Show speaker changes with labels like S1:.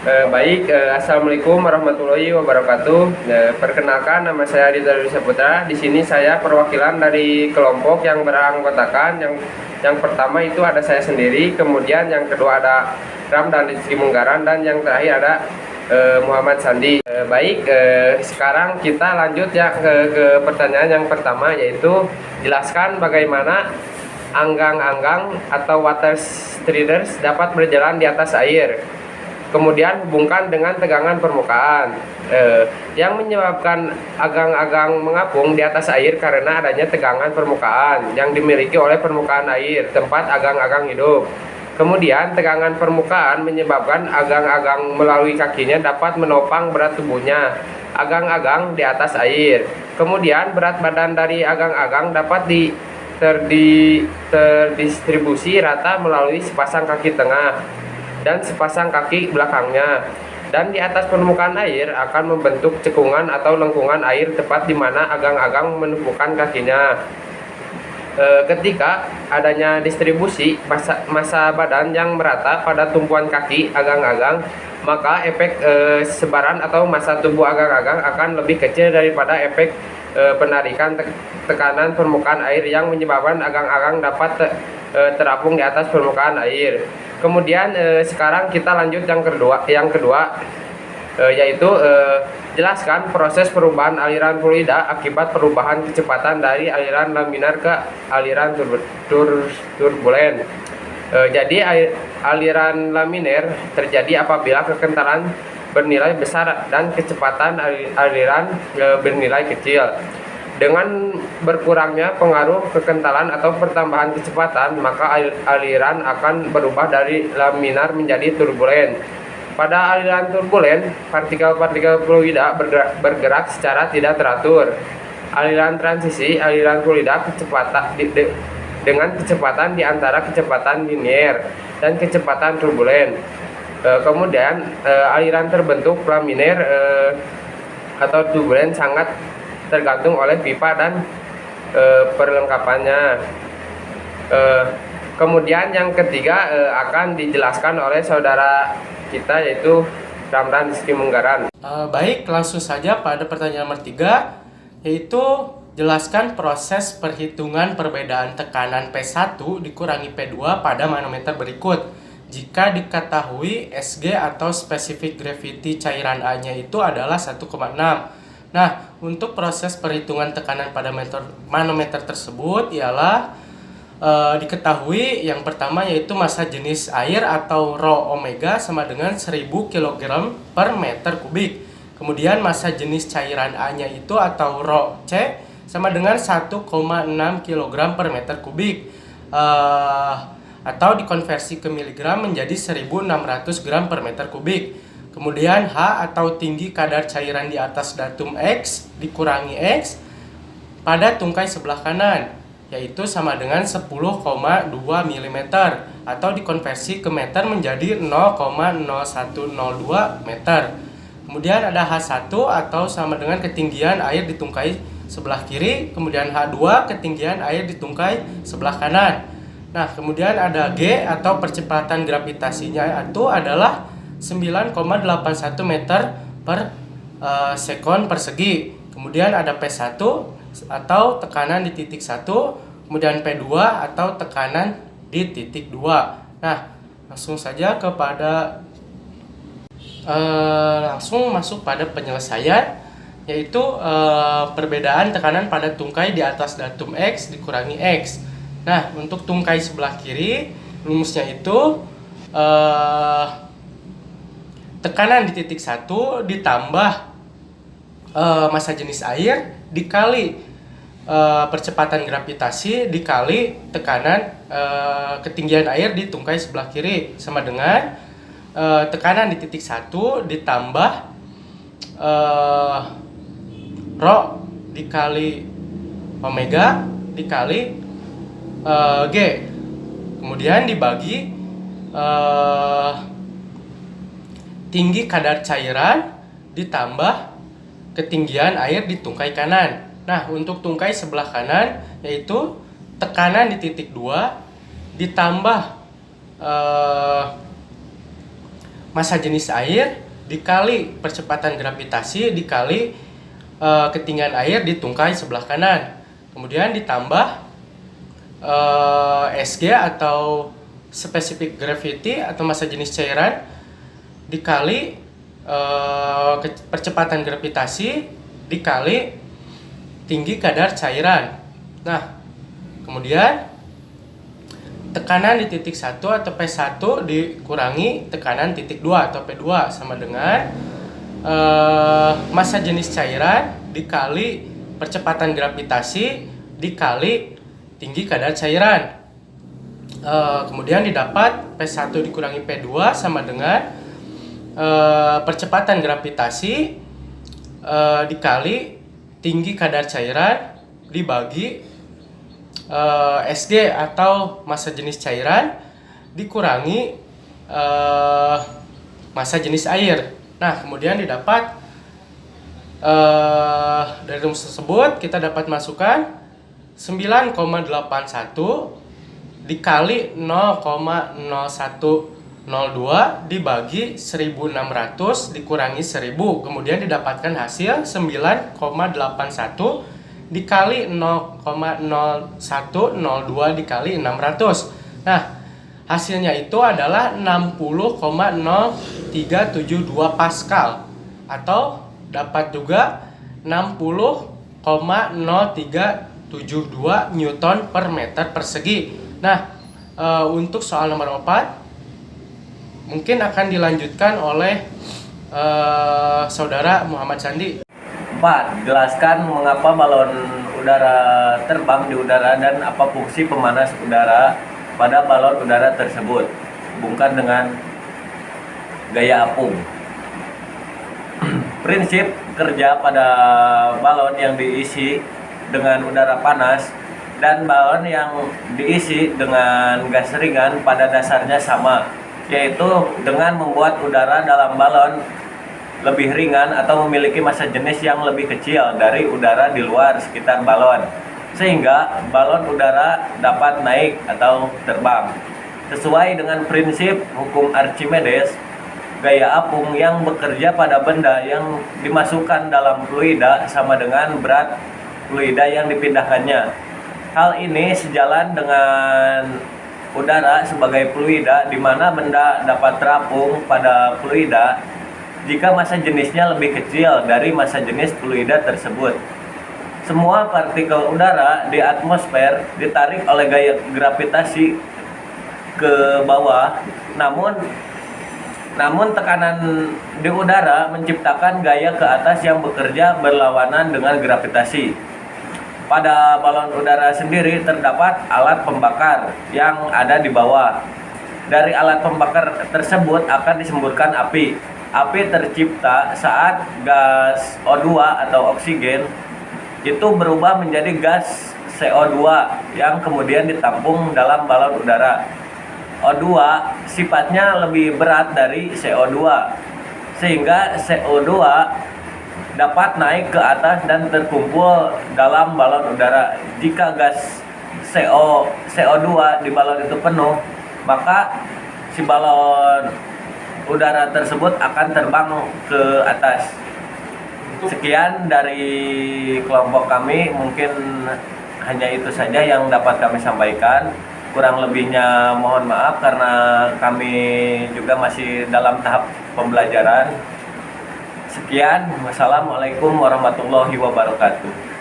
S1: Assalamualaikum warahmatullahi wabarakatuh. Perkenalkan, nama saya Ridha Saputra. Di sini saya perwakilan dari kelompok yang beranggotakan. Yang pertama itu ada saya sendiri, kemudian yang kedua ada Ramdan Rizky Munggaran, dan yang terakhir ada Muhammad Sandi. Sekarang kita lanjut ya ke pertanyaan yang pertama, yaitu jelaskan bagaimana anggang-anggang atau water striders dapat berjalan di atas air. Kemudian hubungkan dengan tegangan permukaan. Yang menyebabkan agang-agang mengapung di atas air karena adanya tegangan permukaan yang dimiliki oleh permukaan air tempat agang-agang hidup. Kemudian tegangan permukaan menyebabkan agang-agang melalui kakinya dapat menopang berat tubuhnya agang-agang di atas air. Kemudian berat badan dari agang-agang dapat terdistribusi rata melalui sepasang kaki tengah dan sepasang kaki belakangnya, dan di atas permukaan air akan membentuk cekungan atau lengkungan air tepat di mana agang-agang menumpukan kakinya. Ketika adanya distribusi massa badan yang merata pada tumpuan kaki agang-agang, maka efek sebaran atau massa tubuh agang-agang akan lebih kecil daripada efek penarikan tekanan permukaan air yang menyebabkan agang-agang dapat terapung di atas permukaan air. Kemudian sekarang kita lanjut yang kedua, yaitu jelaskan proses perubahan aliran fluida akibat perubahan kecepatan dari aliran laminar ke aliran turbulen. Jadi aliran laminar terjadi apabila kekentalan bernilai besar dan kecepatan aliran bernilai kecil. Dengan berkurangnya pengaruh kekentalan atau pertambahan kecepatan, maka aliran akan berubah dari laminar menjadi turbulen. Pada aliran turbulen, partikel-partikel fluida bergerak secara tidak teratur. Aliran transisi, aliran fluida dengan kecepatan di antara kecepatan linier dan kecepatan turbulen. Kemudian aliran terbentuk laminar atau turbulen sangat tergantung oleh pipa dan perlengkapannya. Kemudian yang ketiga akan dijelaskan oleh saudara kita, yaitu Ramdan Rizky Munggaran.
S2: Baik, langsung saja pada pertanyaan nomor 3, yaitu jelaskan proses perhitungan perbedaan tekanan P1 dikurangi P2 pada manometer berikut jika diketahui SG atau specific gravity cairan A-nya itu adalah 1,6. Nah, untuk proses perhitungan tekanan pada manometer tersebut ialah diketahui yang pertama, yaitu massa jenis air atau rho omega sama dengan 1000 kg per meter kubik. Kemudian massa jenis cairan A-nya itu atau rho C sama dengan 1,6 kg per meter kubik, atau dikonversi ke miligram menjadi 1600 gram per meter kubik. Kemudian H atau tinggi kadar cairan di atas datum X dikurangi X pada tungkai sebelah kanan, yaitu sama dengan 10,2 mm, atau dikonversi ke meter menjadi 0,0102 meter. Kemudian ada H1 atau sama dengan ketinggian air di tungkai sebelah kiri, kemudian H2 ketinggian air di tungkai sebelah kanan. Nah, kemudian ada G atau percepatan gravitasinya itu adalah 9,81 meter per sekon persegi. Kemudian ada P1 atau tekanan di titik 1, kemudian P2 atau tekanan di titik 2. Nah, langsung masuk pada penyelesaian, yaitu perbedaan tekanan pada tungkai di atas datum X dikurangi X. Nah, untuk tungkai sebelah kiri rumusnya itu tekanan di titik 1 ditambah massa jenis air dikali percepatan gravitasi dikali tekanan ketinggian air di tungkai sebelah kiri sama dengan tekanan di titik 1 ditambah rho dikali omega dikali G, kemudian dibagi tinggi kadar cairan ditambah ketinggian air di tungkai kanan. Nah, untuk tungkai sebelah kanan yaitu tekanan di titik 2 ditambah massa jenis air dikali percepatan gravitasi dikali ketinggian air di tungkai sebelah kanan. Kemudian ditambah SG atau specific gravity atau massa jenis cairan dikali percepatan gravitasi dikali tinggi kadar cairan. Nah, kemudian tekanan di titik 1 atau P1 dikurangi tekanan titik 2 atau P2 sama dengan massa jenis cairan dikali percepatan gravitasi dikali tinggi kadar cairan. Kemudian didapat P1 dikurangi P2 sama dengan percepatan gravitasi dikali tinggi kadar cairan dibagi SG atau massa jenis cairan dikurangi massa jenis air. Nah, kemudian didapat dari rumus tersebut kita dapat masukkan 9,81 dikali 0,0102 dibagi 1600 dikurangi 1000, kemudian didapatkan hasil 9,81 dikali 0,0102 dikali 600. Nah, hasilnya itu adalah 60,0372 Pascal atau dapat juga 60,0372 Newton per meter persegi. Nah, untuk soal nomor 4 mungkin akan dilanjutkan oleh saudara Muhammad Sandi.
S3: 4. Jelaskan mengapa balon udara terbang di udara dan apa fungsi pemanas udara pada balon udara tersebut. Hubungkan dengan gaya apung. Prinsip kerja pada balon yang diisi dengan udara panas dan balon yang diisi dengan gas ringan pada dasarnya sama, yaitu dengan membuat udara dalam balon lebih ringan atau memiliki massa jenis yang lebih kecil dari udara di luar sekitar balon, sehingga balon udara dapat naik atau terbang. Sesuai dengan prinsip hukum Archimedes, gaya apung yang bekerja pada benda yang dimasukkan dalam fluida sama dengan berat fluida yang dipindahkannya. Hal ini sejalan dengan udara sebagai fluida di mana benda dapat terapung pada fluida jika massa jenisnya lebih kecil dari massa jenis fluida tersebut. Semua partikel udara di atmosfer ditarik oleh gaya gravitasi ke bawah, namun tekanan di udara menciptakan gaya ke atas yang bekerja berlawanan dengan gravitasi. Pada balon udara sendiri terdapat alat pembakar yang ada di bawah. Dari alat pembakar tersebut akan disemburkan api. Api tercipta saat gas O2 atau oksigen itu berubah menjadi gas CO2 yang kemudian ditampung dalam balon udara. O2 sifatnya lebih berat dari CO2, sehingga CO2 dapat naik ke atas dan terkumpul dalam balon udara. Jika gas CO2 di balon itu penuh, maka si balon udara tersebut akan terbang ke atas. Sekian dari kelompok kami, mungkin hanya itu saja yang dapat kami sampaikan. Kurang lebihnya mohon maaf karena kami juga masih dalam tahap pembelajaran. Sekian, wassalamualaikum warahmatullahi wabarakatuh.